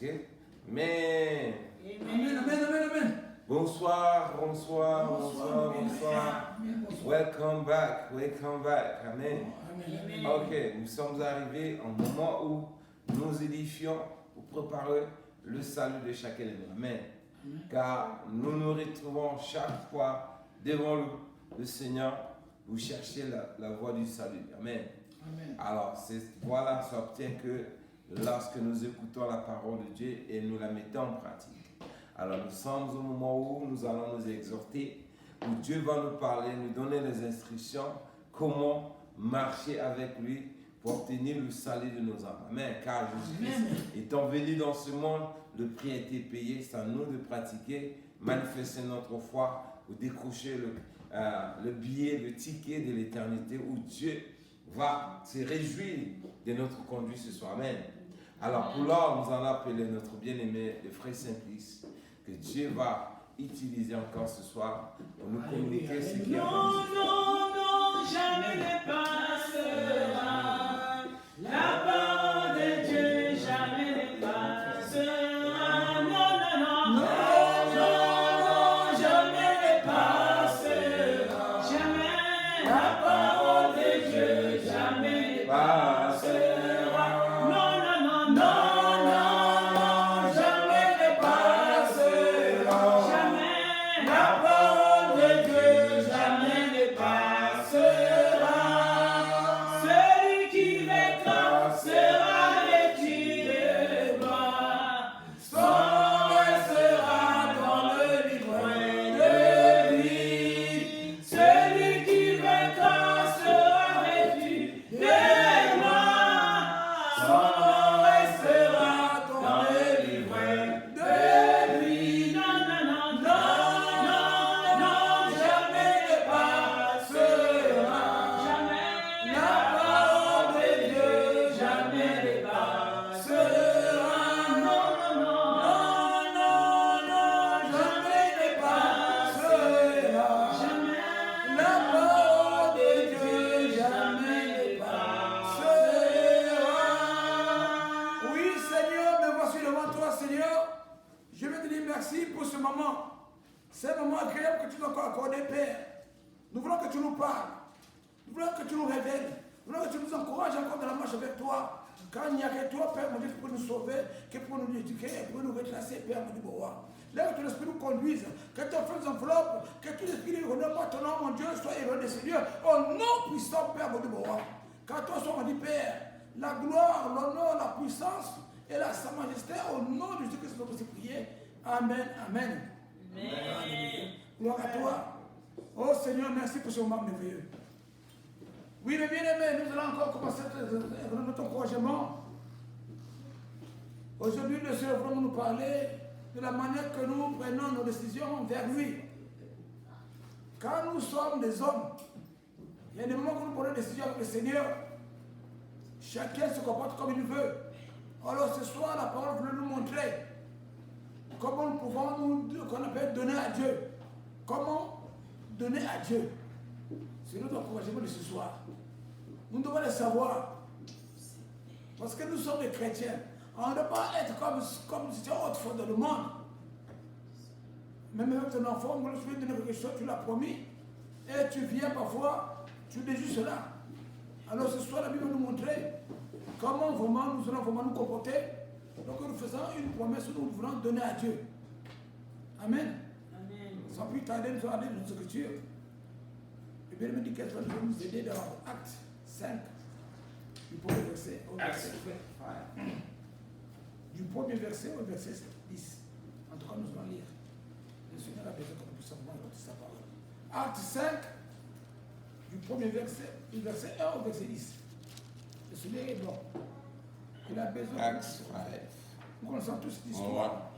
Ok? Mais. Amen, amen, amen, amen. Bonsoir. Welcome back. Amen. Amen. Ok, nous sommes arrivés au moment où nous édifions pour préparer le salut de chaque élément. Amen. Car nous nous retrouvons chaque fois devant le Seigneur pour chercher la voie du salut. Amen. Amen. Alors, voilà, ça obtient que lorsque nous écoutons la parole de Dieu et nous la mettons en pratique. Alors, nous sommes au moment où nous allons nous exhorter, où Dieu va nous parler, nous donner les instructions, comment marcher avec lui pour obtenir le salut de nos âmes. Amen. Car Jésus-Christ étant venu dans ce monde, le prix a été payé. C'est à nous de pratiquer, manifester notre foi ou décrocher le billet, le ticket de l'éternité où Dieu va se réjouir de notre conduite ce soir. Amen. Alors pour l'heure, nous allons appeler notre bien-aimé, le frère Simplice, que Dieu va utiliser encore ce soir pour nous communiquer ce qui est. Non, jamais ne passera. La parole de Dieu jamais ne passera. Non, jamais ne passera. Jamais. La parole de Dieu jamais ne passera. C'est un moment agréable que tu nous as accordé, Père. Nous voulons que tu nous parles. Nous voulons que tu nous révèles. Nous voulons que tu nous encourages encore dans la marche avec toi. Car il n'y a que toi, Père, mon Dieu, qui peut nous sauver, qui peut nous éduquer, qui peut nous retracer, Père, mon Dieu, là, que ton esprit nous conduise, que ton feu nous enveloppe, que tout l'esprit ne renaît pas ton nom, mon Dieu, soit éloigné, Seigneur, au nom puissant, Père, mon Dieu, car toi, soit, mon Dieu, Père, la gloire, l'honneur, la puissance et la sa majesté, au nom de Jésus-Christ, nous avons prié. Amen, amen. Amen. Gloire à toi. Oh Seigneur, merci pour ce moment merveilleux. Oui, mes bien-aimés, nous allons encore commencer notre encouragement. Aujourd'hui, le Seigneur va nous parler de la manière que nous prenons nos décisions vers lui. Quand nous sommes des hommes, il y a des moments où nous prenons des décisions avec le Seigneur. Chacun se comporte comme il veut. Alors ce soir, la parole veut nous montrer comment nous pouvons qu'on appelle donner à Dieu. Comment donner à Dieu. C'est notre encouragement de ce soir. Nous devons le savoir. Parce que nous sommes des chrétiens. On ne doit pas être comme si tu es autrefois dans le monde. Même avec ton enfant, quand tu veux donner quelque chose, tu l'as promis. Et tu viens parfois, tu déjoues cela. Alors ce soir, la Bible va nous montrer comment vraiment nous allons vraiment nous comporter. Donc nous faisons une promesse que nous voulons donner à Dieu. Amen. Amen. Sans plus tarder, nous allons aller dans nos écritures. Et bien, il me dit qu'elle va nous aider dans Acte 5, du premier verset au verset 5. Du premier verset au verset 10. En tout cas, nous allons lire. Le Seigneur a besoin que nous puissions voir sa parole. Acte 5, du premier verset, du verset 1 au verset 10. Le Seigneur est bon. Il a besoin. Acte 5. Nous connaissons tous cette histoire.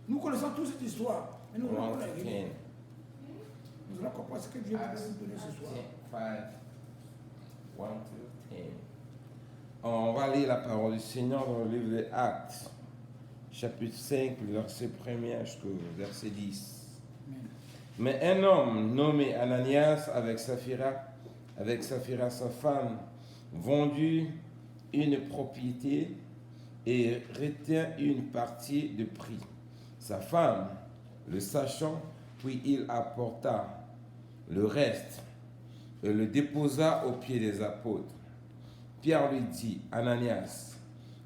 Nous connaissons tous cette histoire. Mais nous allons la lire. Nous allons comprendre ce que Dieu va nous donner ce soir. 5, 1 to 10. On va lire la parole du Seigneur dans le livre des Actes, chapitre 5, verset 1 jusqu'au verset 10. Mais un homme nommé Ananias avec Saphira sa femme, vendu une propriété et retint une partie du prix. Sa femme, le sachant, puis il apporta le reste et le déposa aux pieds des apôtres. Pierre lui dit, Ananias,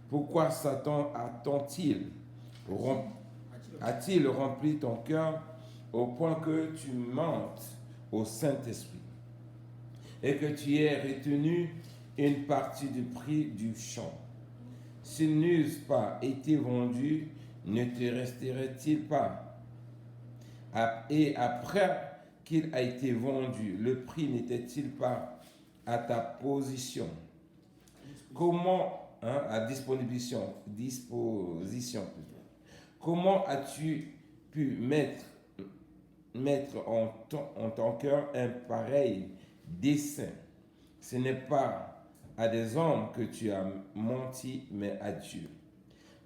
pourquoi Satan a-t-il rempli ton cœur au point que tu mentes au Saint-Esprit et que tu aies retenu une partie du prix du champ? S'ils n'eussent pas été vendus, ne te resterait-il pas? Et après qu'il a été vendu, le prix n'était-il pas à ta position? Comment, à disposition plutôt. Comment as-tu pu mettre en ton cœur un pareil dessein? Ce n'est pas à des hommes que tu as menti, mais à Dieu.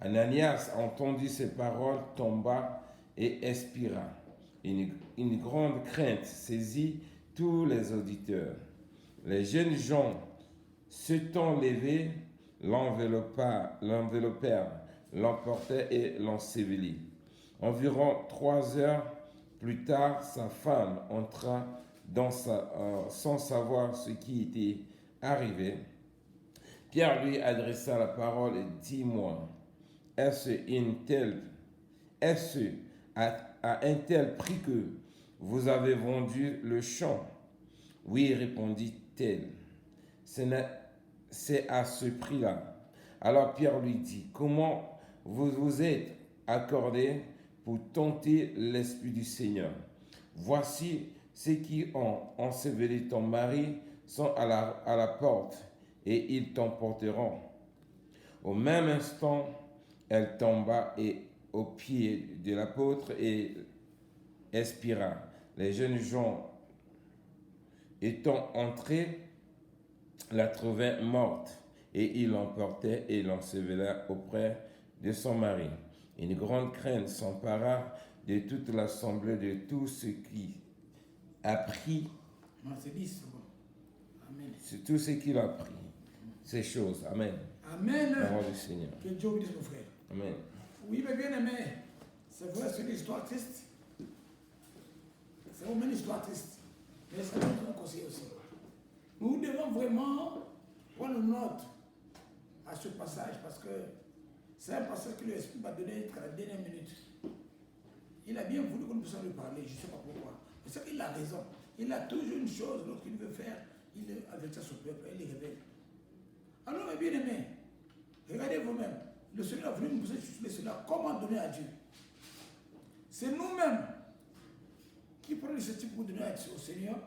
Ananias entendit ces paroles, tomba et expira. Une grande crainte saisit tous les auditeurs. Les jeunes gens s'étant levés, l'enveloppèrent, l'emportèrent et l'ensevelirent. Environ 3 heures plus tard, sa femme entra sans savoir ce qui était arrivé. Pierre lui adressa la parole et dit, dis-moi, est-ce à un tel prix que vous avez vendu le champ? Oui, répondit-elle. C'est à ce prix-là. Alors Pierre lui dit, comment vous vous êtes accordé pour tenter l'Esprit du Seigneur? Voici ceux qui ont enseveli ton mari sont à la porte et ils t'emporteront. Au même instant, elle tomba aux pieds de l'apôtre et expira. Les jeunes gens étant entrés, la trouvaient morte et ils l'emportaient et l'ensevelèrent auprès de son mari. Une grande crainte s'empara de toute l'assemblée de tout ce qui a pris. Non, c'est 10. Amen. C'est tout ce qu'il a pris. Ces choses. Amen. Amen. Parole du Seigneur. Que Dieu vous dise, mon frère. Amen. Oui, mais bien aimé, c'est vrai, c'est une histoire triste. C'est vraiment une histoire triste. Mais ça nous donne un conseil aussi. Nous devons vraiment prendre note à ce passage parce que c'est un passage que l'Esprit m'a donné à la dernière minute. Il a bien voulu que nous puissions lui parler, je ne sais pas pourquoi. Mais c'est qu'il a raison. Il a toujours une chose, lorsqu'il veut faire, il avertit son peuple, il les révèle. Alors, mes bien-aimés, regardez vous-même. Le Seigneur a voulu nous poser sur cela. Comment donner à Dieu? C'est nous-mêmes qui prenons l'initiative pour donner au Seigneur.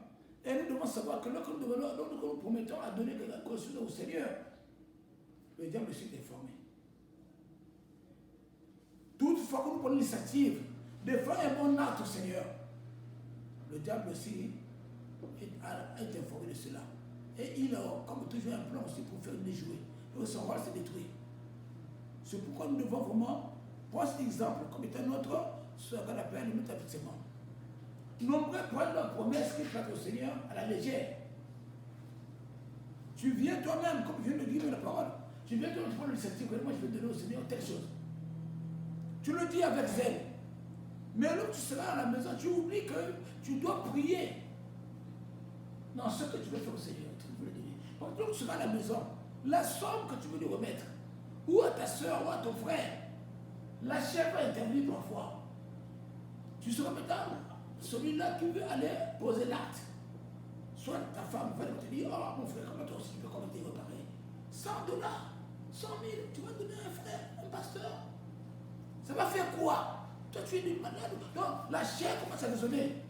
Et nous devons savoir que lorsque nous promettons à donner quelque chose au Seigneur, le diable aussi est formé. Toutefois que nous prenons l'initiative de faire un bon acte au Seigneur, le diable aussi est informé de cela. Et il a, comme toujours, un plan aussi pour faire déjouer. Et son rôle, c'est détruire. C'est pourquoi nous devons vraiment prendre cet exemple comme étant ce qu'on appelle le métaphysicement. Nombreux prennent la promesse qu'ils font au Seigneur à la légère. Tu viens toi-même, comme je viens de dire la parole, tu viens de prendre l'initiative que moi je vais donner au Seigneur telle chose. Tu le dis avec zèle. Mais là, tu seras à la maison, tu oublies que tu dois prier dans ce que tu veux faire au Seigneur. Donc, tu seras à la maison, la somme que tu veux lui remettre, ou à ta soeur, ou à ton frère, la chair va intervenir parfois. Tu seras maintenant celui-là qui veut aller poser l'acte. Soit ta femme va te dire, oh mon frère, comment toi aussi tu peux commenter pareil. $100, 100 000, tu vas donner à un frère, un pasteur. Ça va faire quoi? Toi tu es une malade. Donc la chair commence à raisonner.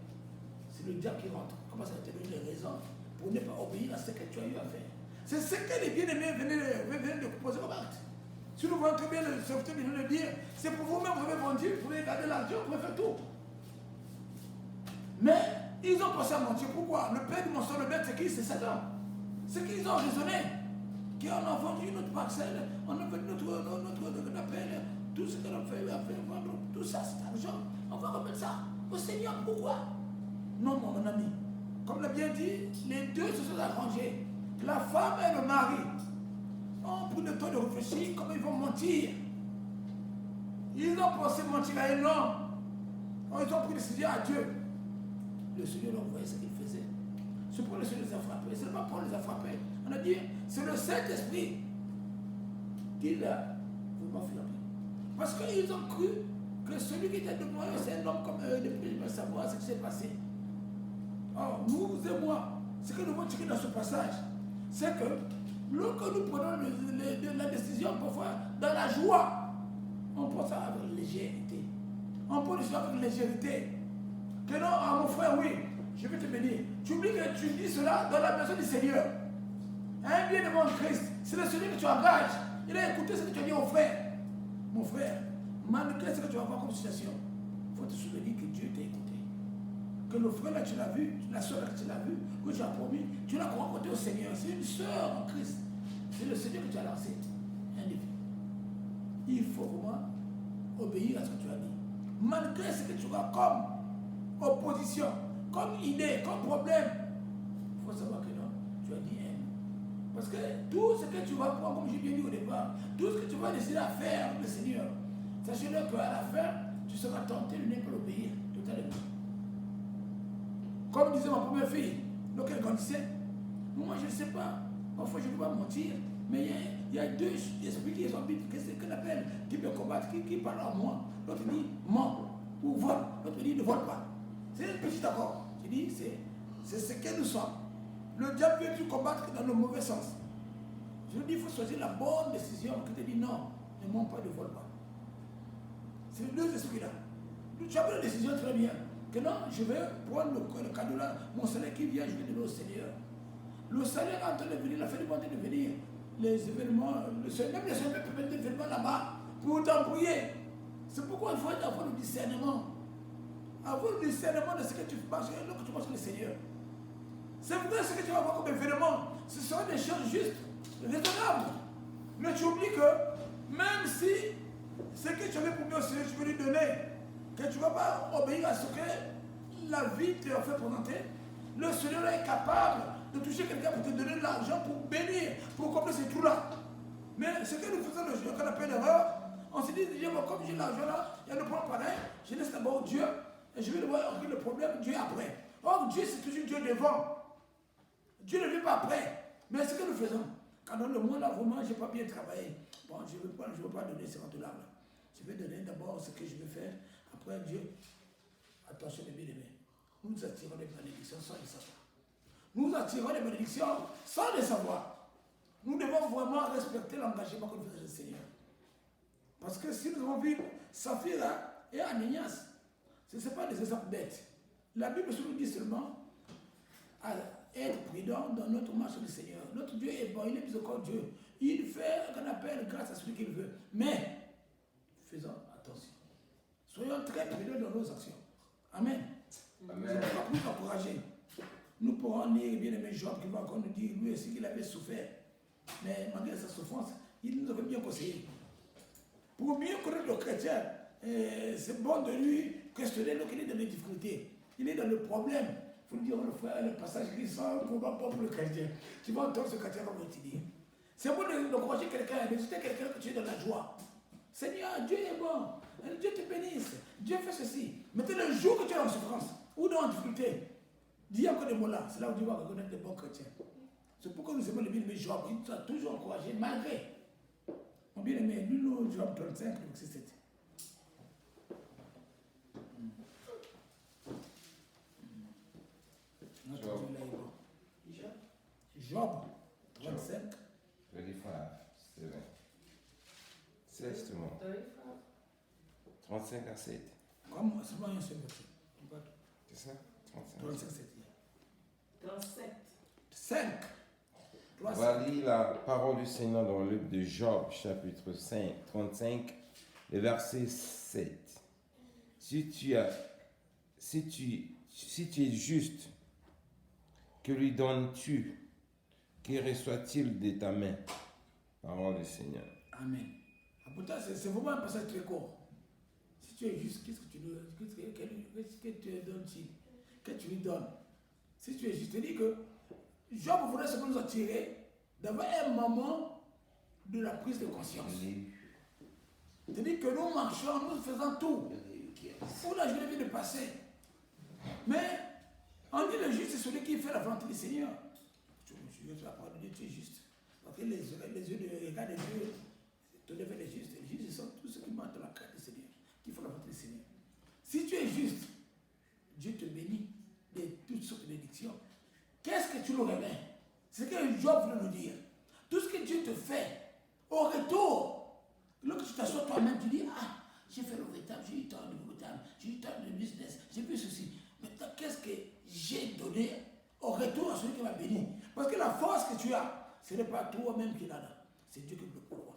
C'est le diable qui rentre, commence à te donner les raisons pour ne pas obéir à ce que tu as eu à faire. C'est ce que les bien-aimés venaient de proposer comme acte. Si nous voyons que bien le serviteur vient de dire, c'est pour vous-même, vous avez vendu, vous pouvez garder l'argent, vous pouvez faire tout. Mais ils ont pensé à mentir. Pourquoi? Le père du mensonge, le bête, c'est qui? C'est Satan. C'est qu'ils ont raisonné. Qu'on a vendu notre parcelle, on a vendu notre appel, tout ce qu'on a fait, vendre, tout ça, cet argent, on va remettre ça au Seigneur. Pourquoi? Non, mon ami. Comme l'a bien dit, les deux se sont arrangés. La femme et le mari. ont pris le temps de réfléchir comment ils vont mentir. Ils ont pensé mentir à un homme. Ils ont pris décision à Dieu. Le Seigneur leur voyait ce qu'il faisait. C'est pour le Seigneur les a frappés. C'est pas pour les a frappés. On a dit, c'est le Saint-Esprit qui l'a vraiment frappé. Parce qu'ils ont cru que celui qui était devant eux, c'est un homme comme eux, depuis ils veulent savoir ce qui s'est passé. Or, nous et moi, ce que nous devons tirer dans ce passage, c'est que lorsque nous prenons la décision, parfois, dans la joie, on pense avec légèreté. On prend les choses avec légèreté. Que non, à mon frère, oui, je vais te bénir. Tu oublies que tu dis cela dans la maison du Seigneur. Un bien devant Christ, c'est le Seigneur que tu engages. Il a écouté ce que tu as dit au frère. Mon frère, malgré ce que tu vas voir comme situation, il faut te souvenir que Dieu t'a écouté. Que le frère là, tu l'as vu, la soeur là, tu l'as vu, que tu as promis, tu l'as rencontré au Seigneur. C'est une soeur en Christ. C'est le Seigneur que tu as lancé. Un défi. Il faut vraiment obéir à ce que tu as dit. Malgré ce que tu vois comme opposition, comme idée, comme problème, il faut savoir que non, tu as dit un. Parce que tout ce que tu vas prendre, comme j'ai bien dit au départ, tout ce que tu vas décider à faire, le Seigneur, sachez-le qu'à la fin, tu seras tenté de ne pas l'obéir totalement. Comme disait ma première fille, lorsqu'elle grandissait, moi je ne sais pas, parfois je ne peux pas mentir, mais il y a deux esprits qui sont habités, qu'est-ce qu'on appelle, qui me combattent, qui parlent en moi. L'autre dit ment ou vole, l'autre dit ne vole pas. C'est un petit accord. Je dis, c'est ce que nous sommes. Le diable veut nous combattre dans le mauvais sens. Je dis, il faut choisir la bonne décision qui te dit non, ne mens pas, ne vole pas. C'est les deux esprits-là. Tu as pris la décision très bien. Que non, je vais prendre le cadeau là, mon salaire qui vient, je vais donner au Seigneur. Le salaire est en train de venir, la fin du monde de venir. Les événements, même les Seigneur peut mettre des événements là-bas pour t'embrouiller. C'est pourquoi il faut avoir le discernement. Avoir le discernement de ce que tu penses, lorsque tu penses que le Seigneur. C'est vrai ce que tu vas voir comme événement. Ce sont des choses justes, raisonnables. Mais tu oublies que même si ce que tu avais promis au Seigneur, tu veux lui donner, que tu ne vas pas obéir à ce que la vie te fait présenter, le Seigneur est capable de toucher quelqu'un pour te donner de l'argent, pour bénir, pour combler ces trous-là. Mais ce que nous faisons le jour qu'on appelle l'erreur, on se dit, comme j'ai l'argent là, il y a le problème pareil, je laisse d'abord Dieu, et je vais voir le problème, Dieu après. Or, Dieu, c'est toujours Dieu devant. Dieu ne vient pas après. Mais ce que nous faisons, quand dans le monde là, vraiment, je n'ai pas bien travaillé, bon, je ne veux pas donner ces $50 là. Je vais donner d'abord ce que je veux faire, après Dieu. Attention, les bien-aimés, nous attirons des bénédictions sans les savoir. Nous attirons des bénédictions sans les savoir. Nous devons vraiment respecter l'engagement que nous faisons au Seigneur. Parce que si nous avons vu Saphira et Ananias, ce ne sont pas des exemples bêtes. La Bible nous dit seulement à être prudent dans notre marche du Seigneur. Notre Dieu est bon, il est plus encore Dieu. Il fait ce qu'on appelle grâce à celui qu'il veut. Mais, faisons attention. Soyons très prudents dans nos actions. Amen. Amen. Je ne vais pas plus encourager. Nous pourrons lire bien aimé Job qui va encore nous dire lui aussi qu'il avait souffert. Mais malgré sa souffrance, il nous avait bien conseillé. Pour mieux connaître le chrétien, c'est bon de lui questionner lorsqu'il est dans les difficultés. Il est dans le problème. Il faut lui dire, le frère, le passage qui sent pas pour le chrétien. Tu vas entendre ce chrétien comme tu dis. C'est bon d'encourager quelqu'un, d'exhorter quelqu'un que tu es dans la joie. Seigneur, Dieu est bon. Dieu te bénisse. Dieu fait ceci. Maintenant, le jour que tu es en souffrance ou dans la difficulté, dis encore des mots-là. C'est là où tu vas reconnaître les bons chrétiens. C'est pourquoi nous aimons le bien-aimé Job. Il nous a toujours encouragé, malgré. Mon bien-aimé, nous, Job 35, verset 7. Job 35. 35 à 7. Comme c'est pas un seul verset. C'est ça? 35, 7. 37. 5. Voici la parole du Seigneur dans le livre de Job, chapitre 5, 35, le verset 7. Si tu es juste, que lui donnes-tu? Que reçoit-il de ta main? Parole du Seigneur. Amen. Pourtant, c'est vraiment un passage très court. Si tu es juste, qu'est-ce que tu lui donnes-tu? Que tu lui donnes? Si tu es juste, tu dis que Job voudrait se nous attirer d'avoir un moment de la prise de conscience. C'est-à-dire que nous marchons, nous faisons tout pour la journée de passer. Mais on dit le juste, c'est celui qui fait la volonté du Seigneur. Tu la parole de Dieu, tu es juste. Parce que les yeux de regard de Dieu, te lèvent les justes. Les justes sont tous ceux qui mentent la crainte du Seigneur, qui font la volonté du Seigneur. Si tu es juste, Dieu te bénit de toutes sortes de bénédictions. Qu'est-ce que tu lui remets? C'est ce que Job veut nous dire. Tout ce que Dieu te fait, au retour, lorsque tu t'assois toi-même, tu dis, ah, j'ai fait le retable, j'ai eu tant de retable, j'ai eu tant de business, j'ai vu ceci. Maintenant, qu'est-ce que j'ai donné au retour à celui qui m'a béni? Parce que la force que tu as, ce n'est pas toi-même qui l'as là. C'est Dieu qui peut le pouvoir.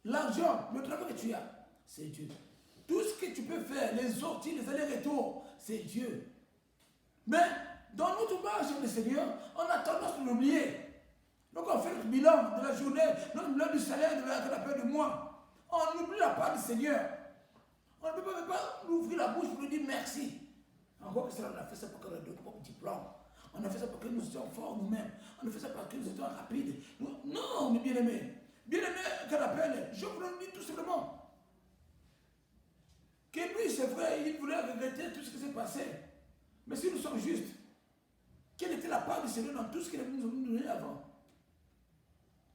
L'argent, le travail que tu as, c'est Dieu. Tout ce que tu peux faire, les sorties, les allers-retours, c'est Dieu. Mais dans notre marche avec le Seigneur, on a tendance à l'oublier. Donc on fait le bilan de la journée, le bilan du salaire, de la paix du mois. On oublie la part du Seigneur. On ne peut pas ouvrir la bouche pour lui dire merci. Encore que cela, on a fait ça pour qu'on ait d'autres diplômes. On a fait ça parce que nous étions forts nous-mêmes. On a fait ça parce que nous étions rapides. Non, mes bien-aimés. Bien-aimés, qu'on appelle, je vous le dis tout simplement. Que lui, c'est vrai, il voulait regretter tout ce qui s'est passé. Mais si nous sommes justes, quelle était la part du Seigneur dans tout ce qu'il nous a donné avant?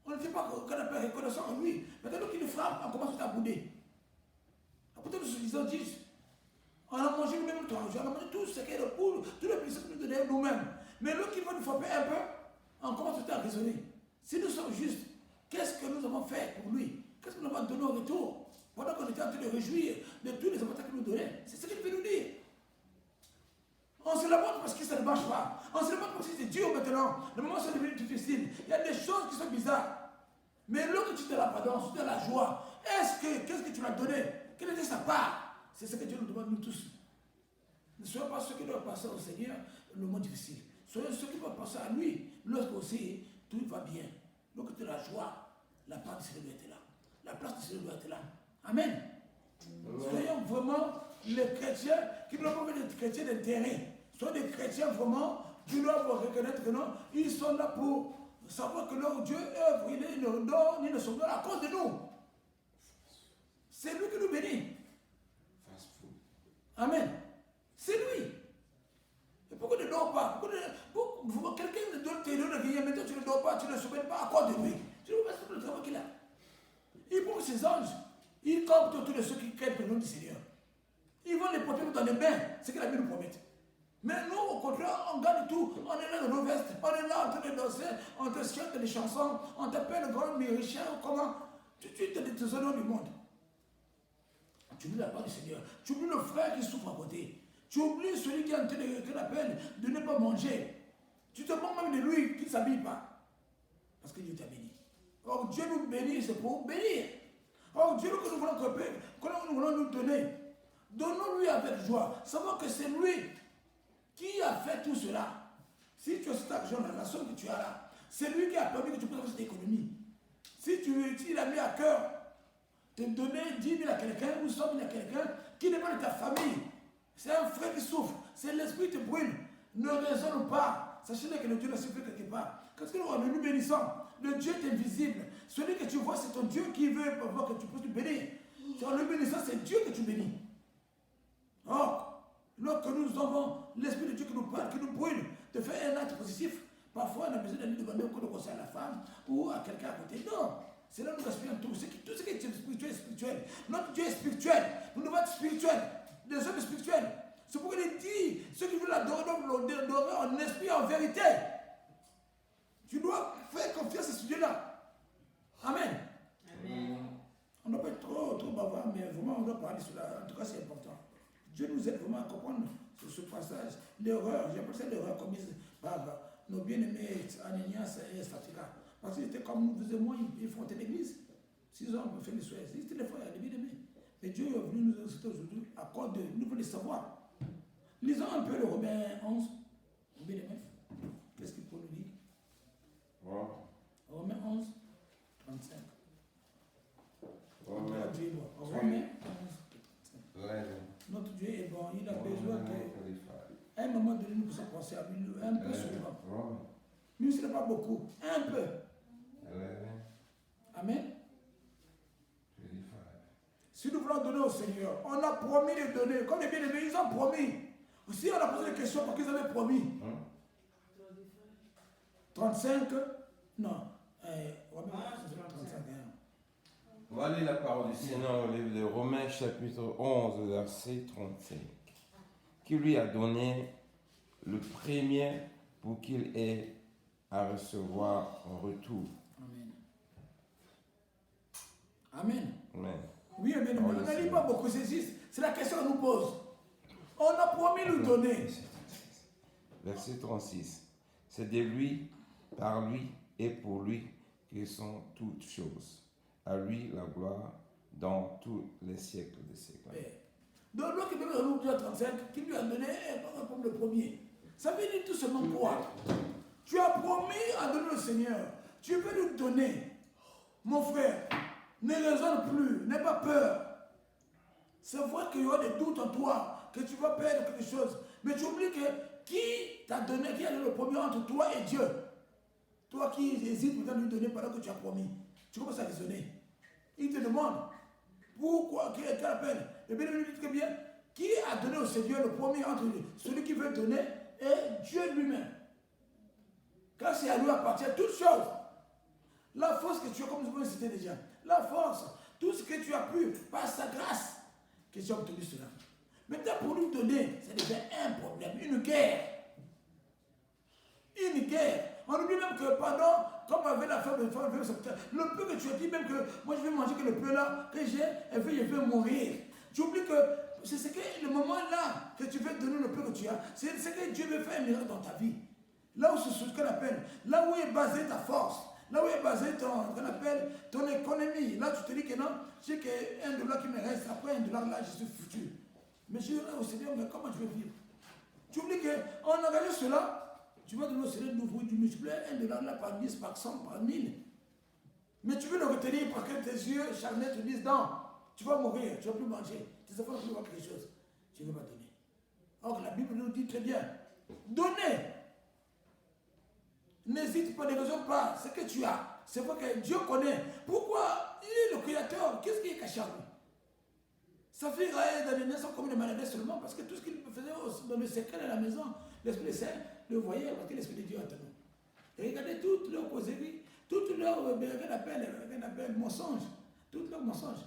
On ne fait pas qu'on appelle reconnaissant en lui. Maintenant qu'il nous frappe, on commence à bouder. Après, nous se disons 10. On a mangé nous-mêmes le 3 jours, on a mangé tout ce qui est le poule, tout le plaisir que nous donnons nous-mêmes. Mais l'autre qui va nous frapper un peu, on commence à raisonner. Si nous sommes justes, qu'est-ce que nous avons fait pour lui? Qu'est-ce que nous avons donné au retour? Pendant qu'on était en train de réjouir de tous les avantages qu'il nous donnait. C'est ce qu'il veut nous dire. On se lamente parce que ça ne marche pas. On se lamente parce que c'est dur maintenant. Les moments sont devenus difficiles. Il y a des choses qui sont bizarres. Mais lorsque tu te la pardonnes, tu te la joie, qu'est-ce que tu lui as donné? Quelle était sa part? C'est ce que Dieu nous demande, nous tous. Ne soyons pas ceux qui doivent passer au Seigneur le moment difficile. Soyons ceux qui doivent passer à lui lorsque aussi tout va bien. Lorsque tu as la joie, la part du Seigneur doit être là. La place du Seigneur doit être là. Amen. Soyons vraiment les chrétiens qui ne doivent pas être des chrétiens d'intérêt. Soyons des chrétiens vraiment qui doivent reconnaître que non, ils sont là pour savoir que leur Dieu œuvre, il nous donne, il nous sauve à cause de nous. C'est lui qui nous bénit. Amen. C'est lui. Et pourquoi tu ne dors pas? Quelqu'un ne donne tes dons de rien, maintenant tu ne dors pas, tu ne soumets pas à cause de lui. Tu ne vois pas le travail qu'il a. Il prend ses anges, il compte autour de ceux qui craignent le nom du Seigneur. Ils vont les porter dans les mains, c'est ce que la Bible nous promet. Mais nous, au contraire, on gagne tout. On est là dans nos vestes, on est là en train de danser, on te chante des chansons, on t'appelle le grand mérichien, comment? Tu te détestes du monde. Tu oublies la part du Seigneur. Tu oublies le frère qui souffre à côté. Tu oublies celui qui est en train de ne pas manger. Tu te moques même de lui qui ne s'habille pas. Parce que Dieu t'a béni. Or Dieu nous bénit, c'est pour bénir. Or Dieu que nous voulons couper, que nous voulons nous donner, donnons-lui avec joie. Savons que c'est lui qui a fait tout cela. Si tu as cet argent-là, la somme que tu as là, c'est lui qui a permis que tu puisses faire cette économie. Si il a mis à cœur de donner 10 000 à quelqu'un ou 100 000 à quelqu'un qui n'est pas de ta famille, c'est un frère qui souffre, c'est l'esprit qui te brûle. Ne raisonne pas. Sachez que le Dieu ne se fait quelque part. Qu'est-ce que nous bénissons? Le Dieu est invisible. Celui que tu vois, c'est ton Dieu qui veut que tu puisses te bénir. En le bénissant, c'est Dieu que tu bénis. Or, lorsque nous avons l'esprit de Dieu qui nous parle, qui nous brûle, de faire un acte positif, parfois on a besoin d'aller demander un conseil à la femme ou à quelqu'un à côté. Non, c'est là que nous respirons tout. Tout ce qui est spirituel est spirituel. Notre Dieu est spirituel. Nous devons être spirituels. Des hommes spirituels. C'est pourquoi il dit, ceux qui veulent l'adorer doivent l'adorer en esprit et en vérité. Tu dois faire confiance à ce Dieu-là. Amen. Amen. On ne doit pas être trop bavard, mais vraiment on doit parler sur cela. En tout cas, c'est important. Dieu nous aide vraiment à comprendre ce passage. L'erreur, j'appelle ça l'erreur commise par nos bien-aimés Ananias et Saphira. Parce qu'ils étaient comme nous, vous et moi, ils font l'église. 6 ans, on fait les soins. Ils étaient des frères, des bien-aimés. Mais Dieu est venu nous inciter aujourd'hui à cause de nous pour les savoir. Lisons un peu le Romains 11. Bien-aimés, qu'est-ce qu'il faut nous dire? Romains 11, 35. Romains 11. Notre Dieu est bon, il a besoin qu'à un moment donné, nous puissions penser à lui un peu souvent. Lui, ce n'est pas beaucoup, un peu. Amen. Si nous voulons donner au Seigneur, on a promis de donner. Comme les bien-aimés, ils ont promis. Si on a posé des questions parce qu'ils avaient promis. 35, non. On va lire la parole du Seigneur au livre de Romains chapitre 11, verset 35. Qui lui a donné le premier pour qu'il ait à recevoir en retour. Amen. Amen. Amen. Oui, amen. On ne lit pas beaucoup, c'est la question qu'on nous pose. On a promis de nous donner. Verset 36. C'est de lui, par lui et pour lui que sont toutes choses. À lui la gloire dans tous les siècles des siècles. Donc, l'autre qui peut nous dire 35, qui lui a donné comme le premier. Ça veut dire tout seulement quoi? Tu as promis à donner au Seigneur. Tu veux nous donner. Mon frère, ne raisonne plus, n'aie pas peur. C'est vrai qu'il y aura des doutes en toi, que tu vas perdre quelque chose. Mais tu oublies que qui t'a donné, qui a donné le premier entre toi et Dieu? Toi qui hésites peut-être lui donner pendant que tu as promis. Tu commences à raisonner. Il te demande, pourquoi, quelle peine? Et bien, il dit très bien, qui a donné au Seigneur le premier entre celui qui veut donner et Dieu lui-même? Car c'est à lui appartient toutes choses. La force que tu as, comme je vous l'ai cité déjà, la force, tout ce que tu as pu, par sa grâce, que tu as obtenu cela. Maintenant, pour lui donner, ça devient un problème, une guerre. Une guerre. On oublie même que pendant, comme avec la femme, le peu que tu as dit, même que moi je vais manger que le peu là, que j'ai, je vais mourir. Tu oublies que c'est ce que le moment là que tu veux donner le peu que tu as, c'est ce que Dieu veut faire un miracle dans ta vie. Là où c'est ce qu'on appelle, là où est basée ta force, là où est basée ton économie. Là tu te dis que non, je sais qu'un dollar qui me reste, après $1 là, je suis foutu. Mais je dis là au Seigneur, mais comment je vais vivre? Tu oublies qu'en engageant cela, tu vas donner au Seigneur nouveau, tu multiplies $1 là par 10, par 100, par 1000. Mais tu veux le retenir parce que tes yeux charnels te disent non, tu vas mourir, tu ne vas plus manger, tes enfants ne vont plus voir quelque chose. Tu ne veux pas donner. Or la Bible nous dit très bien, donnez. N'hésite pas, ne raisonne pas ce que tu as. C'est vrai que Dieu connaît. Pourquoi il est le créateur? Qu'est-ce qui est caché à lui? Sa fille Raël dans les naissances comme une maladie seulement parce que tout ce qu'il faisait dans le secret de la maison, l'Esprit Saint le voyait parce que l'Esprit de Dieu est en nous. Et regardez toutes leurs causeries, toutes leurs mensonges, toutes leurs mensonges,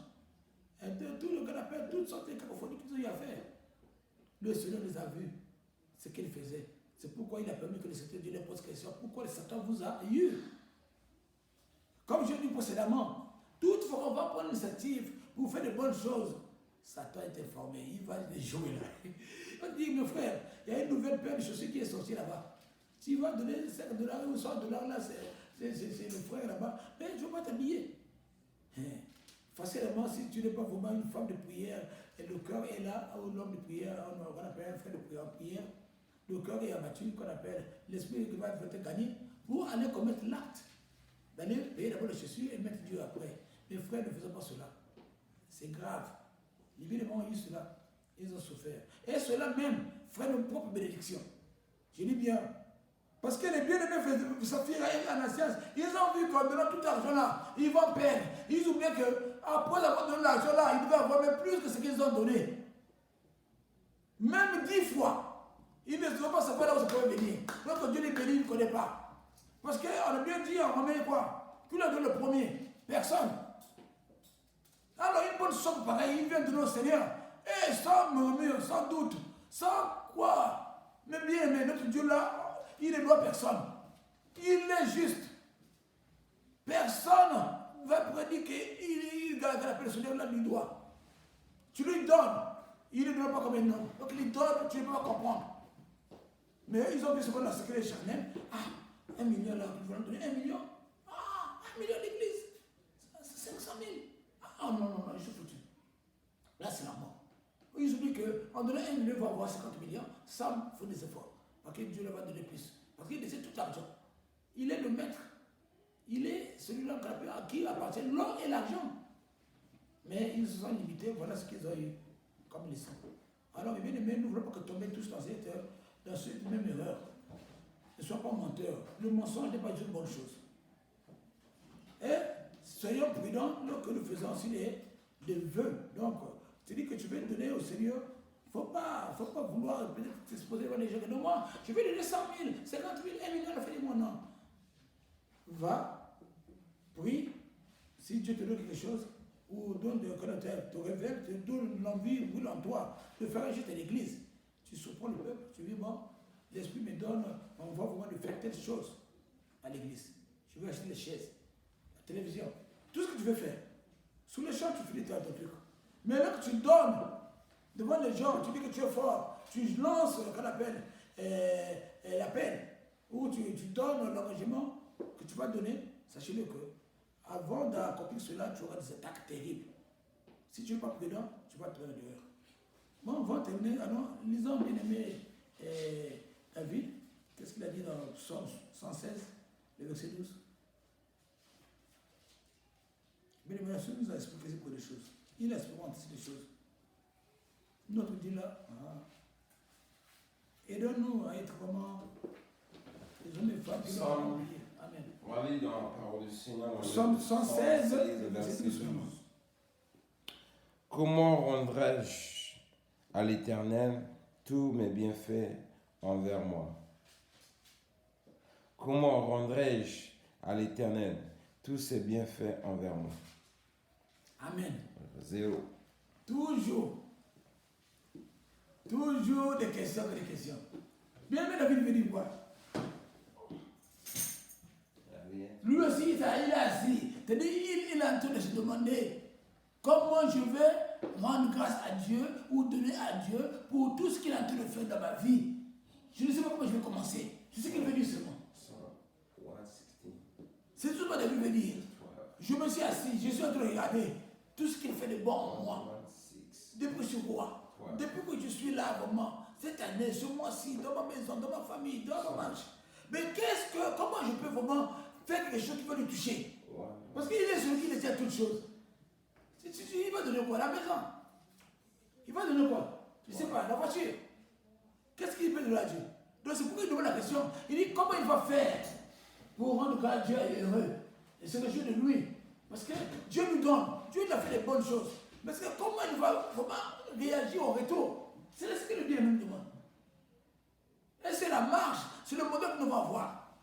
tout le qu'on appelle toutes sortes de cacophonies qu'ils ont eu à faire. Le Seigneur les a vus, ce qu'il faisait. C'est pourquoi il a permis que le Seigneur Dieu les pose question. Pourquoi le Satan vous a eu? Comme je l'ai dit précédemment, toutefois qu'on va prendre l'initiative pour faire de bonnes choses, Satan est informé, il va les jouer là. On dit, mon frère, il y a une nouvelle paire de chaussures qui est sortie là-bas. Tu vas donner $5 ou $100 là, c'est le frère là-bas, mais je ne veux pas t'habiller. Facilement, si tu n'es pas vraiment une femme de prière, et le cœur est là, ou l'homme de prière, on appelle un frère de prière en prière, le cœur est abattu, qu'on appelle l'esprit qui va te gagner, pour aller commettre l'acte, d'aller payer d'abord les chaussures et mettre Dieu après. Mes frères ne faisaient pas cela. C'est grave. Les bien-aimés ont eu cela. Ils ont souffert. Et cela même ferait une propre bénédiction. Je dis bien. Parce que les bien-aimés faisaient Saphira et Anasias, ils ont vu qu'en donnant tout l'argent là, ils vont perdre. Ils oublient qu'après avoir donné l'argent là, ils devaient avoir même plus que ce qu'ils ont donné. Même 10 fois. Ils ne savent pas savoir là où ça peut venir. Lorsque Dieu les bénit, il ne connaît pas. Parce qu'on a bien dit en Romains quoi? Qui l'a donné le premier? Personne. Alors une bonne somme pareille, il vient de notre Seigneur. Et sans murmure, sans doute, sans quoi? Mais bien, mais notre Dieu là, il ne doit personne. Il est juste. Personne va prédire qu'il appelle le Seigneur là, lui doit. Tu lui donnes, il ne donne pas comme un homme. Donc il donne, tu ne peux pas comprendre. Mais ils ont vu ce qu'on a secret charnel. Ah, 1 million là, ils vont donner 1 million. Ah, 1 million d'église. C'est 500 000. Ah non, je suis foutu. Là, c'est la mort. Ils oublient qu'en donnant 1 million, il va avoir 50 millions. Ça faut des efforts. Parce que Dieu leur va donner plus. Parce qu'il décide tout l'argent. Il est le maître. Il est celui-là à qui appartient l'or et l'argent. Mais ils se sont limités. Voilà ce qu'ils ont eu comme leçon. Alors, bien aimé, nous ne voulons pas que tomber tous dans cette même erreur. Ne sois pas menteur. Le mensonge n'est pas une bonne chose. Et soyons prudents lorsque nous faisons aussi des vœux. Donc, tu dis que tu veux donner au Seigneur. Il ne faut pas vouloir peut-être t'exposer devant les gens. Non, moi, je vais donner 100 000, 50 000, 1 million, fais-moi non. Va, prie. Si Dieu te donne quelque chose, ou donne te révèle, te donne l'envie, brûle en toi, de faire juste à l'église. Tu surprends le peuple, tu dis, bon, l'Esprit me donne, on va vraiment de faire telle chose à l'église. Je veux acheter les chaises, la télévision, tout ce que tu veux faire. Sous le champ, tu finis ton truc. Mais là que tu donnes devant les gens, tu dis que tu es fort, tu lances ce qu'on appelle l'appel, ou tu donnes l'engagement que tu vas donner, sachez-le que avant d'accomplir cela, tu auras des attaques terribles. Si tu n'es pas prudent, tu vas te mettre dehors. Bon, on va terminer. Alors, lisons bien aimé David. Qu'est-ce qu'il a dit dans Psaume 116, le verset 12? Bien aimé, il nous a expliqué beaucoup de choses. Il a expliqué des choses. Notre dit là, aidons-nous à être vraiment les hommes et femmes qui l'ont oublié. Amen. On va lire dans la parole du Seigneur. Psaume 116, verset 12. Comment rendrai-je à l'Éternel tous mes bienfaits envers moi? Comment rendrai-je à l'Éternel tous ses bienfaits envers moi? Amen. 0. Toujours des questions que des questions. Bien aimé, David veut dire quoi? Lui aussi, il est assis. C'est-à-dire, il est en train de se demander comment je vais rendre grâce à Dieu ou donner à Dieu pour tout ce qu'il est en train de faire dans ma vie. Je ne sais pas comment je vais commencer. C'est ce qu'il veut dire seulement. C'est tout ce que David veut dire. Je me suis assis, je suis en train de regarder tout ce qu'il fait de bon en moi. Depuis que je suis roi, depuis que je suis là vraiment, cette année, ce mois-ci, dans ma maison, dans ma famille, dans ma marche. Mais comment je peux vraiment faire quelque chose qui va le toucher? Parce qu'il est celui qui détient toutes choses. Il va donner quoi? La maison. Il va donner quoi? Je ne sais pas, la voiture. Qu'est-ce qu'il peut donner à Dieu? Donc c'est pourquoi il demande la question. Il dit comment il va faire pour rendre grâce à Dieu heureux et se réjouir de lui. Parce que Dieu nous donne. Dieu il a fait des bonnes choses. Mais comment il va réagir au retour? C'est ce que le Dieu nous demande. Et c'est la marche, c'est le modèle que nous allons avoir.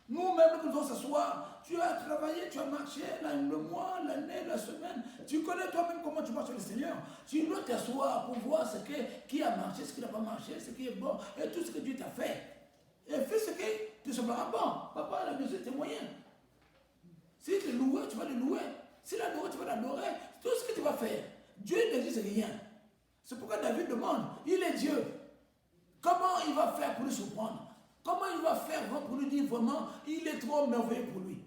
Nous-mêmes, nous devons s'asseoir. Tu as travaillé, tu as marché le mois, l'année, la semaine. Tu connais toi-même comment tu marches avec le Seigneur. Tu dois t'asseoir pour voir qui a marché, ce qui n'a pas marché, ce qui est bon, et tout ce que Dieu t'a fait. Et fais ce qui te semblera bon. Papa, la maison, c'est moyen. Si tu es loué, tu vas le louer. Si l'adorer, tu vas l'adorer. Tout ce que tu vas faire. Dieu n'existe rien. C'est pourquoi David demande, il est Dieu. Comment il va faire pour nous surprendre? Comment il va faire pour nous dire vraiment, il est trop merveilleux pour lui?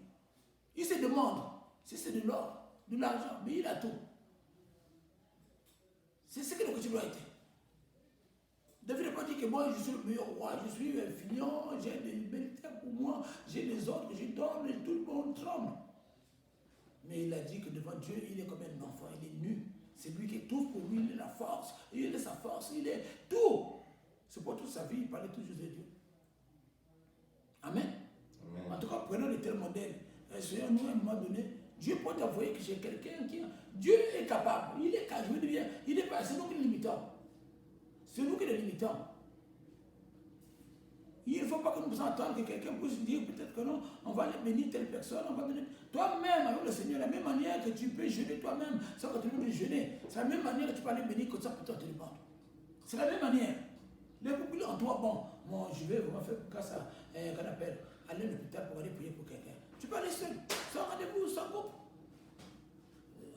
Il se demande, si c'est de l'or, de l'argent, mais il a tout. C'est ce que le côté doit être. David n'a pas dit que moi je suis le meilleur roi, je suis infiniant, j'ai des militaires pour moi, j'ai les ordres que je donne et tout le monde tremble. Mais il a dit que devant Dieu, il est comme un enfant, il est nu. C'est lui qui est tout pour lui, il est la force, il est sa force, il est tout. C'est pour toute sa vie, il parlait toujours de Dieu. Amen. Amen. En tout cas, prenons de tels modèles. Seigneur, nous, à un moment donné, Dieu peut t'envoyer que j'ai quelqu'un qui... Dieu est capable, il est capable, il est pas, c'est nous qui le limitons. C'est nous qui le limitons. Il ne faut pas que nous entendre que quelqu'un puisse dire peut-être que non, on va aller bénir telle personne, on va bénir. Toi-même, avec le Seigneur, la même manière que tu peux jeûner toi-même sans continuer de jeûner, c'est la même manière que tu peux aller bénir comme ça pour toi te demander. C'est la même manière. Les populaires en toi, bon, je vais vraiment faire pour ça, qu'on appelle, aller à l'hôpital pour aller prier pour quelqu'un. Tu peux aller seul, sans rendez-vous, sans groupe.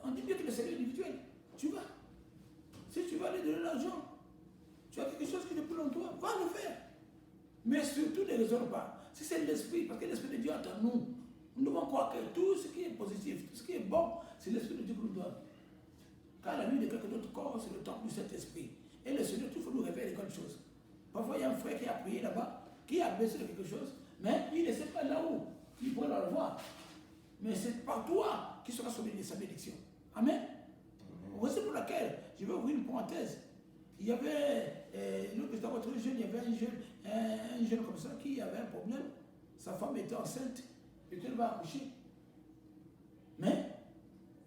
On dit bien que le Seigneur est individuel. Tu vas. Si tu vas aller donner l'argent, tu as quelque chose qui est plus en toi, va le faire. Mais surtout ne raisonne pas. Si c'est l'Esprit, parce que l'Esprit de Dieu est en nous, nous devons croire que tout ce qui est positif, tout ce qui est bon, c'est l'Esprit de Dieu qui nous donne. Car la vie de quelqu'un d'autre corps, c'est le temple de cet esprit. Et le Seigneur, il faut nous révéler quelque chose. Parfois, il y a un frère qui a prié là-bas, qui a besoin de quelque chose, mais il ne sait pas là où. Il pourrait le voir. Mais c'est par toi qui sera sauvé de sa bénédiction. Amen. C'est pour laquelle je vais ouvrir une parenthèse. Il y avait, lorsque j'étais votre jeune, il y avait un jeune comme ça qui avait un problème. Sa femme était enceinte et elle va accoucher. Mais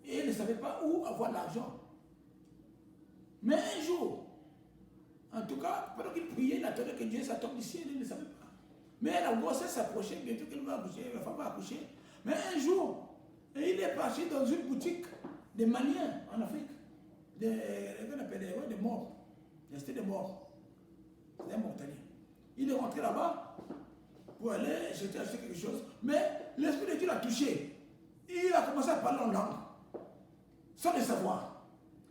il ne savait pas où avoir l'argent. Mais un jour, en tout cas, pendant qu'il priait, il attendait que Dieu s'attende du ciel, il ne savait pas. Mais la grossesse s'approchait, bientôt qu'elle va accoucher, la femme va accoucher. Mais un jour, il est parti dans une boutique des Maliens en Afrique, des morts. C'était des morts. C'était un mortalier. Il est rentré là-bas pour aller acheter quelque chose, mais l'Esprit de Dieu l'a touché. Il a commencé à parler en langue, sans le savoir.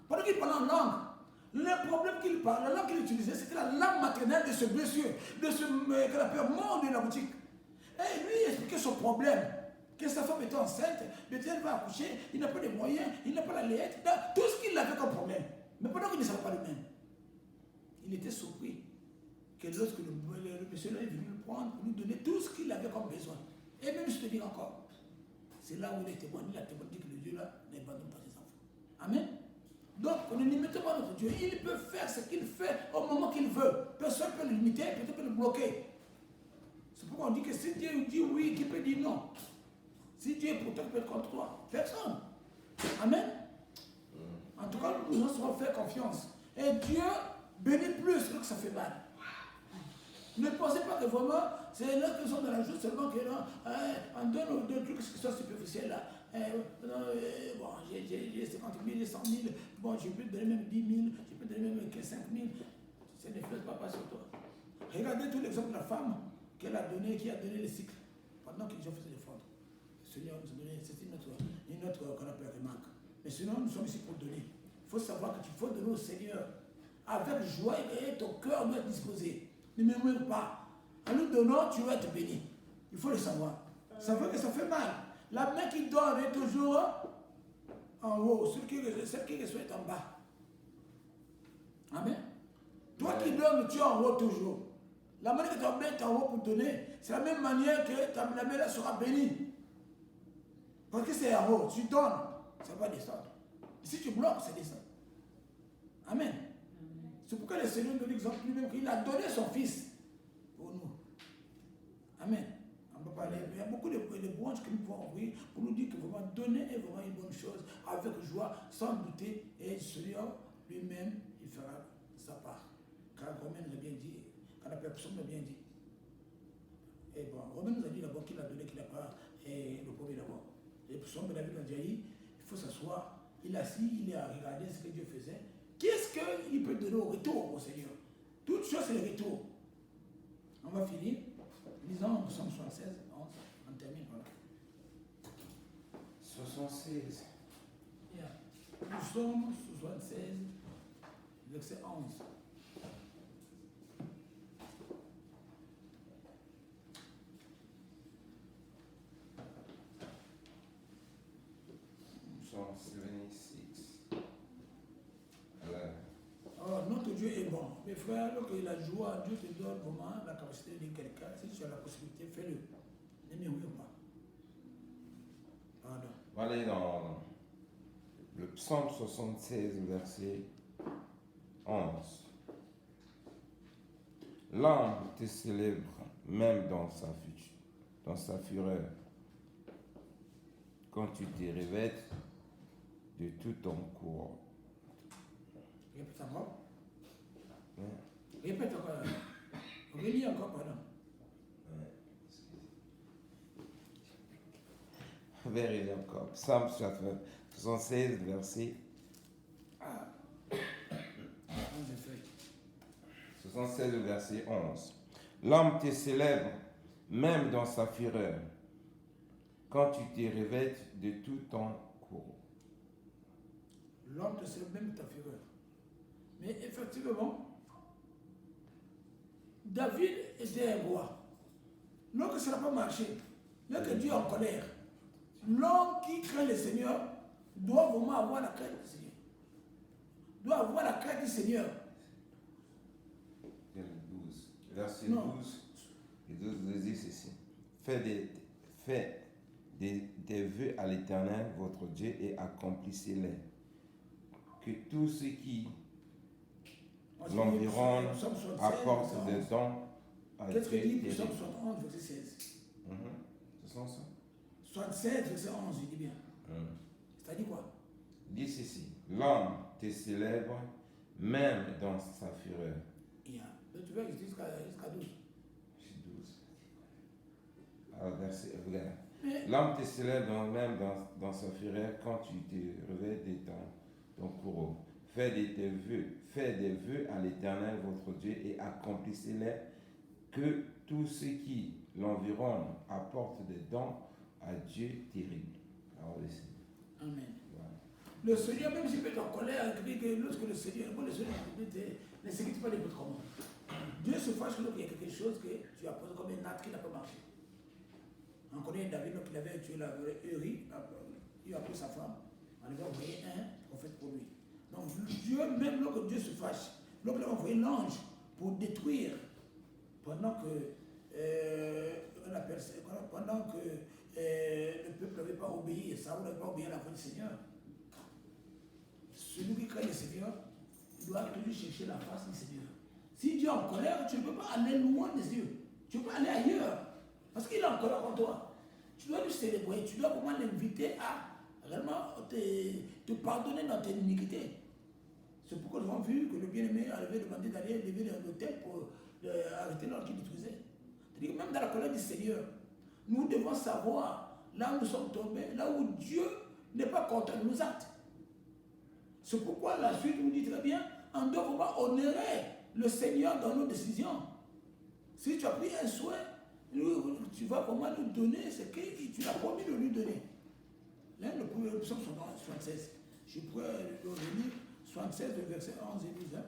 Pendant qu'il parlait en langue, le problème qu'il parle, la langue qu'il utilisait, c'était la langue maternelle de ce monsieur, de ce qu'on appelle mort de la boutique. Et lui, il expliquait son problème. Que sa femme était enceinte, mais elle va accoucher, il n'a pas de moyens, il n'a pas la laite, tout ce qu'il avait comme problème. Mais pendant qu'il ne savait pas lui-même, il était surpris que lorsque le monsieur est venu le prendre pour lui donner tout ce qu'il avait comme besoin. Et même je te dis encore, c'est là où il a témoigné que le Dieu là n'abandonne pas ses enfants. Amen. Donc, on ne limite pas notre Dieu. Il peut faire ce qu'il fait au moment qu'il veut. Personne ne peut le limiter, personne ne peut le bloquer. C'est pourquoi on dit que si Dieu dit oui, qui peut dire non? Si Dieu est pour toi, qui peut être contre toi? Personne. Amen. En tout cas, nous devons faire confiance. Et Dieu bénit plus que ça fait mal. Ne pensez pas que vraiment, c'est là qu'ils sont dans la joute seulement que non, on donne deux trucs qui sont superficiels là. Bon, j'ai 50 000, j'ai 100 000, bon, je peux te donner même 10 000, je peux te donner même 5 000. Ça ne fait pas sur toi. Regardez tout l'exemple de la femme qu'elle a donné, qui a donné le cycle, pendant que les gens faisaient les frondes. Le Seigneur nous a donné, c'est une autre qu'on appelle remarque. Mais sinon, nous sommes ici pour donner. Il faut savoir que tu faut donner au Seigneur avec joie et ton cœur doit être disposé. Ne murmure pas. En nous donnant, tu vas être béni. Il faut le savoir. Ça veut que ça fait mal. La main qui donne est toujours en haut. Celle qui reçoit est en bas. Amen. Toi qui donnes, tu es en haut toujours. La main que tu mets en haut pour donner, c'est la même manière que la main là sera bénie. Parce que c'est en haut. Tu donnes, ça va descendre. Si tu bloques, ça descend. Amen. C'est pourquoi le Seigneur nous dit l'exemple lui-même qu'il a donné son Fils pour nous. Amen. On peut parler, il y a beaucoup de branches que nous pouvons ouvrir pour nous dire que vraiment donner est vraiment une bonne chose, avec joie, sans douter, et le Seigneur lui-même, il fera sa part. Car Romain nous a bien dit, car la personne nous a bien dit. Et bon, Romain nous a dit d'abord qu'il a donné, qu'il n'a pas, et le premier d'abord. Et pour son David nous a dit, il faut s'asseoir, il est assis, il a regardé ce que Dieu faisait. Qu'est-ce qu'il peut donner au retour au Seigneur? Toute chose, c'est le retour. On va finir. Lisons Psaume 76, 11. On termine par là. 76. Yeah. Psaume 76, verset 11. Psalm 76. Notre Dieu est bon. Mes frères, lorsque la joie, Dieu te donne vraiment la capacité de quelqu'un. Si tu as la possibilité, fais-le. Ne murmure pas. Pardon. On va aller dans le psaume 76, verset 11. L'âme te célèbre, même dans sa fureur. Quand tu te revêtes de tout ton courroux. Répète encore. Répète encore. Relis encore, pardon. Vérifiez encore. Psaume 76, verset 76, verset 11. L'homme te célèbre, même dans sa fureur, quand tu te revêtes de tout ton courroux. L'homme te célèbre même ta fureur. Mais effectivement, David était un roi. Lorsque ça n'a pas marché, lorsque Dieu est en colère, l'homme qui craint le Seigneur doit vraiment avoir la crainte du Seigneur. Doit avoir la crainte du Seigneur. Verset 12. Et 12 dit ceci. Faites des vœux à l'Éternel, votre Dieu, et accomplissez-les. Que tous ceux qui l'environnent apportent des dons à Dieu. Qu'est-ce que dit Psaume 71, verset 16 C'est ça? 76, verset 11, il dit bien. C'est-à-dire quoi? Dis ceci. L'homme te célèbre même dans sa fureur. Donc tu veux jusqu'à 12. C'est 12. Alors, regarde. Mais, L'homme te célèbre même dans sa fureur quand tu te réveilles de ton courroux. Faites des vœux à l'Éternel votre Dieu et accomplissez-les, que tous ceux qui l'environnent apportent des dons à Dieu terrible. Alors, Amen. voilà. Le Seigneur, même s'il peut être en colère, lorsque le Seigneur ne s'exécute pas les votre commande. Dieu se fâche lorsqu'il y a quelque chose que tu as posé comme un acte qui n'a pas marché. On connaît David, donc il avait tué la Uri, il a pris sa femme, on avait envoyé un prophète pour lui. Donc Dieu, même lorsque Dieu se fâche, lorsqu'il a envoyé l'ange pour détruire, pendant que le peuple n'avait pas obéi, Saoul n'avait pas obéi à la voix du Seigneur. Celui qui craint le Seigneur doit toujours chercher la face du Seigneur. Si Dieu est en colère, tu ne peux pas aller loin des yeux. Tu ne peux pas aller ailleurs. Parce qu'il est en colère contre toi. Tu dois lui célébrer. Tu dois vraiment l'inviter à réellement te pardonner dans tes iniquités. C'est pourquoi nous avons vu que le bien-aimé avait demandé d'aller lever l'autel pour arrêter l'ordre qui détruisait. C'est-à-dire que même dans la colère du Seigneur, nous devons savoir là où nous sommes tombés, là où Dieu n'est pas content de nos actes. C'est pourquoi la suite nous dit très bien, on doit vraiment honorer le Seigneur dans nos décisions. Si tu as pris un souhait, tu vas vraiment nous donner ce que tu as promis de lui donner. Là, le premier psaume 76. Je pourrais le lire 76, le verset 11 et 12. Hein?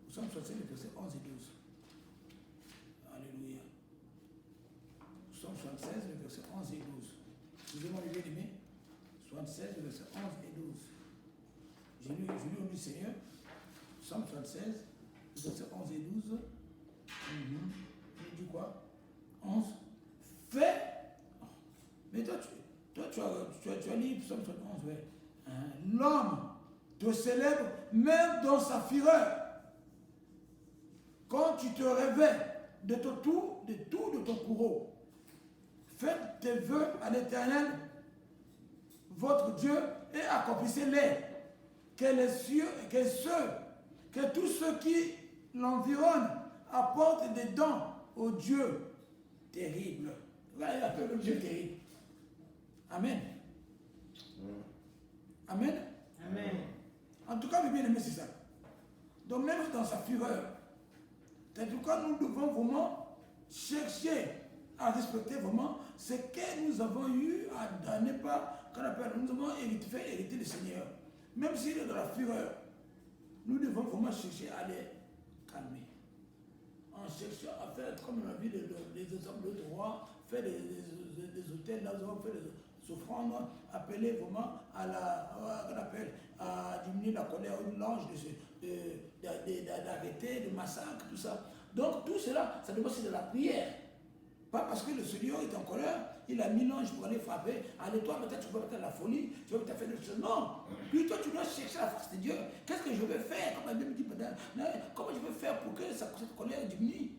Psaume 76, le verset 11 et 12. Alléluia. Psaume 76, le verset 11 et 12. Excusez-moi, le bien-aimé. 76, le verset 11 et 12. Je lis au nom du Seigneur. Psaume 76, le verset 11 et 12. Il dit quoi? 11. Fais. Mais toi, tu as lu Psaume 71, ouais. L'homme te célèbre même dans sa fureur. Quand tu te réveilles de ton courroux, faites tes vœux à l'Éternel, votre Dieu, et accomplissez-les. Que tous ceux qui l'environnent apportent des dons au Dieu terrible. Là, il appelle le Dieu terrible. Amen. Amen. Amen. En tout cas, le bien-aimé, c'est ça. Donc, même dans sa fureur, en tout cas, nous devons vraiment chercher à respecter vraiment ce que nous avons eu à ne pas, qu'on appelle, nous avons fait hériter le Seigneur. Même s'il est dans la fureur, nous devons vraiment chercher à les calmer. En cherchant à faire, comme on a vu les exemples de rois, faire des hôtels, là, nous avons fait des offrandes, appeler vraiment à diminuer la colère de l'ange, d'arrêter, de massacre, tout ça. Donc tout cela, ça doit être de la prière. Pas parce que le Seigneur est en colère, il a mis l'ange pour aller frapper. Allez, toi, peut-être tu vas peut-être la folie, tu vas peut-être faire des choses. Non. Plutôt, tu dois chercher la face de Dieu. Qu'est-ce que je vais faire? Comme elle me dit, comment je vais faire pour que cette colère diminue?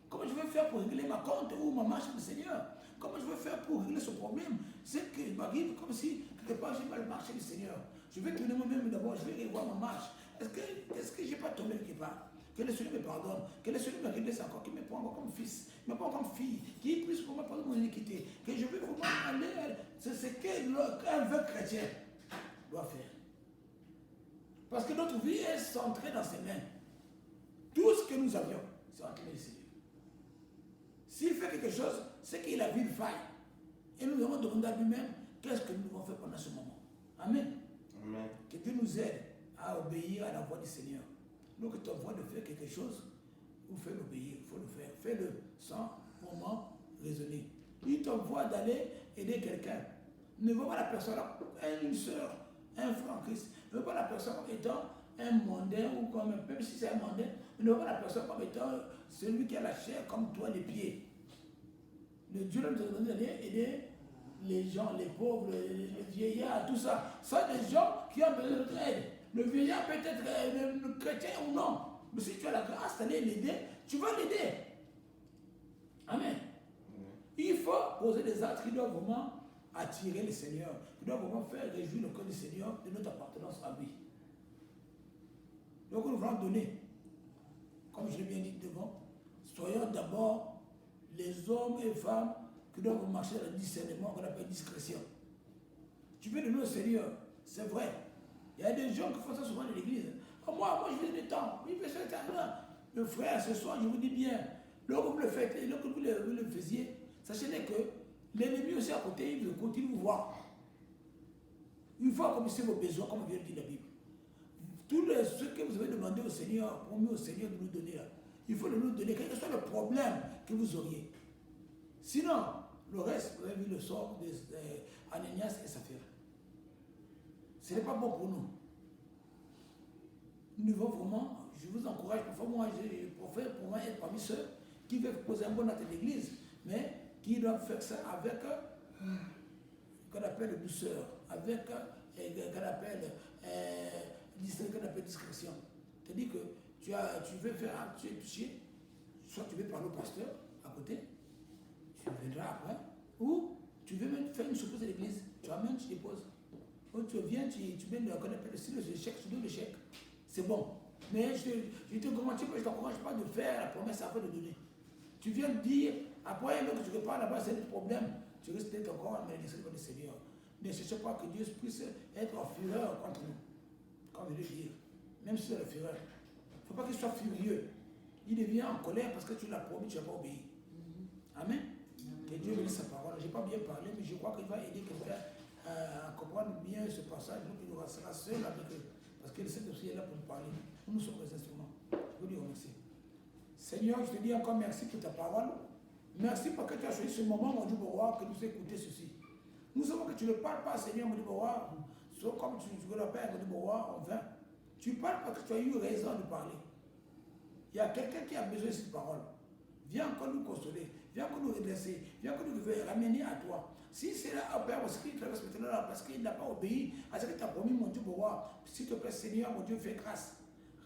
Comment je vais faire pour régler ma compte ou ma marche avec le Seigneur? Comment je vais faire pour régler ce problème? C'est que m'arrive comme si, quelque part, j'ai mal marché le Seigneur. Je vais tourner moi-même d'abord, je vais revoir ma marche. Est-ce que je n'ai pas tombé quelque part? Que le Seigneur me pardonne, que le Seigneur me redresse encore, qu'il me prend encore comme fils, me prend comme fille, qu'il puisse pour moi pardonner mon iniquité, que je vais vraiment aller, c'est ce qu'un vrai chrétien doit faire. Parce que notre vie est centrée dans ses mains. Tout ce que nous avions, c'est entre les Seigneur. S'il fait quelque chose, c'est qu'il a vu une faille. Et nous devons demander à lui-même, qu'est-ce que nous devons faire pendant ce moment? Amen. Amen. Que Dieu nous aide à obéir à la voix du Seigneur. Donc, tu envoies de faire quelque chose, ou fais l'obéir, il faut le faire. Fais-le sans vraiment raisonner. Il t'envoie d'aller aider quelqu'un. Ne vois pas la personne, une soeur, un frère en Christ, ne vois pas la personne comme étant un mondain, ou comme, même si c'est un mondain, ne vois pas la personne comme étant celui qui a la chair comme toi, les pieds. Le Dieu nous a donné d'aller aider les gens, les pauvres, les vieillards, tout ça. Ça, des gens qui ont besoin de notre aide. Le vieillard peut être le chrétien ou non. Mais si tu as la grâce d'aller l'aider, tu vas l'aider. Amen. Il faut poser des actes qui doivent vraiment attirer le Seigneur, qui doit vraiment faire réjouir le cœur du Seigneur de notre appartenance à lui. Donc nous voulons donner, comme je l'ai bien dit devant, soyons d'abord les hommes et femmes qui doivent marcher dans le discernement qu'on appelle discrétion. Tu veux donner au Seigneur, c'est vrai. Il y a des gens qui font ça souvent dans l'église. Oh, moi je fais du temps. Oui, mais c'est ça. Le frère, ce soir, je vous dis bien, lorsque vous le faites, et lorsque vous le faisiez, sachez que l'ennemi aussi à côté, il continue de vous voir. Il faut accomplir vos besoins, comme vient de dire la Bible. Tout ce que vous avez demandé au Seigneur, promis au Seigneur de nous donner là, il faut le nous donner, quel que soit le problème que vous auriez. Sinon, le reste, vous avez vu le sort d'Ananias et Saphira. Ce n'est pas bon pour nous. Nous devons vraiment, je vous encourage, parfois moi, je préfère pour moi être parmi ceux qui veulent poser un bon acte de l'église, mais qui doivent faire ça avec qu'on appelle douceur, avec qu'on appelle discrétion. C'est-à-dire que tu veux faire, tu es touché, soit tu veux parler au pasteur à côté, tu viendras après, ou tu veux même faire une surprise à l'église, tu amènes, tu déposes. Ou tu viens, tu mets ce qu'on appelle le chèque, tu donnes le chèque. C'est bon. Mais je te garantis que je ne t'encourage pas de faire la promesse après de donner. Tu viens de dire, après, lorsque tu repars là-bas, c'est un problème. Tu risques d'être encore en malédiction contre le Seigneur. Ne cherchez pas que Dieu puisse être en fureur contre nous. Comme je veux dire. Même si c'est la fureur. Il ne faut pas qu'il soit furieux. Il devient en colère parce que tu l'as promis, tu n'as pas obéi. Amen. Que Dieu bénisse sa parole. Je n'ai pas bien parlé, mais je crois qu'il va aider quelqu'un à comprendre bien ce passage. Donc il sera seul avec eux. Parce que le Saint-Esprit est là pour nous parler. Nous sommes les instruments. Je vous dis remercie. Seigneur, je te dis encore merci pour ta parole. Merci parce que tu as choisi ce moment, mon Dieu, pour voir que nous écouter ceci. Nous savons que tu ne parles pas, Seigneur, mon Dieu, pour voir, comme tu le rappelles, mon Dieu, pour voir, en vain. Tu parles parce que tu as eu raison de parler. Il y a quelqu'un qui a besoin de cette parole. Viens encore nous consoler. Viens encore nous redresser. Viens encore nous ramener à toi. Si c'est là, Père, parce qu'il traverse maintenant là, parce qu'il n'a pas obéi à ce que tu as promis, mon Dieu, pour voir. S'il te plaît, Seigneur, mon Dieu, fais grâce.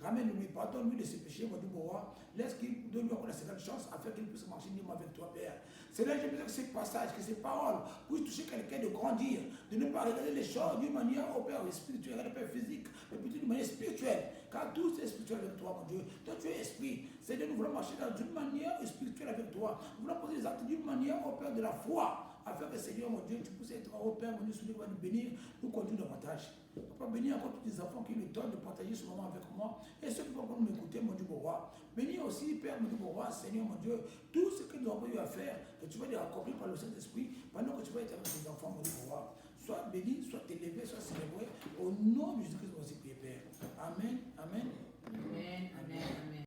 Ramène-lui, pardonne-lui de ses péchés, mon Dieu, pour voir. Laisse qu'il donne-lui encore la seconde chance afin qu'il puisse marcher librement avec toi, Père. Seigneur, j'ai besoin que ces passages, que ces paroles puissent toucher quelqu'un de grandir, de ne pas regarder les choses d'une manière, au Père, spirituelle, au Père physique, mais plutôt d'une manière spirituelle. Car tout est spirituel avec toi, mon Dieu. Toi, tu es esprit. Seigneur, nous voulons marcher d'une manière spirituelle avec toi. Nous voulons poser les actes d'une manière, au Père, de la foi. Afin que Seigneur, mon Dieu, tu puisses être au Père, mon Dieu, celui qui va nous bénir, nous conduire davantage. Papa, bénis encore tous les enfants qui ont le temps de partager ce moment avec moi. Et ceux qui vont encore m'écouter, mon Dieu, mon roi. Bénis aussi, Père, mon Dieu, mon roi, Seigneur, mon Dieu, tout ce que nous avons eu à faire, que tu vas les accomplir par le Saint-Esprit, pendant que tu vas être avec tes enfants, mon Dieu, mon roi. Sois béni, sois élevé, sois célébré. Au nom de Jésus-Christ, nous aussi prier, Père. Amen.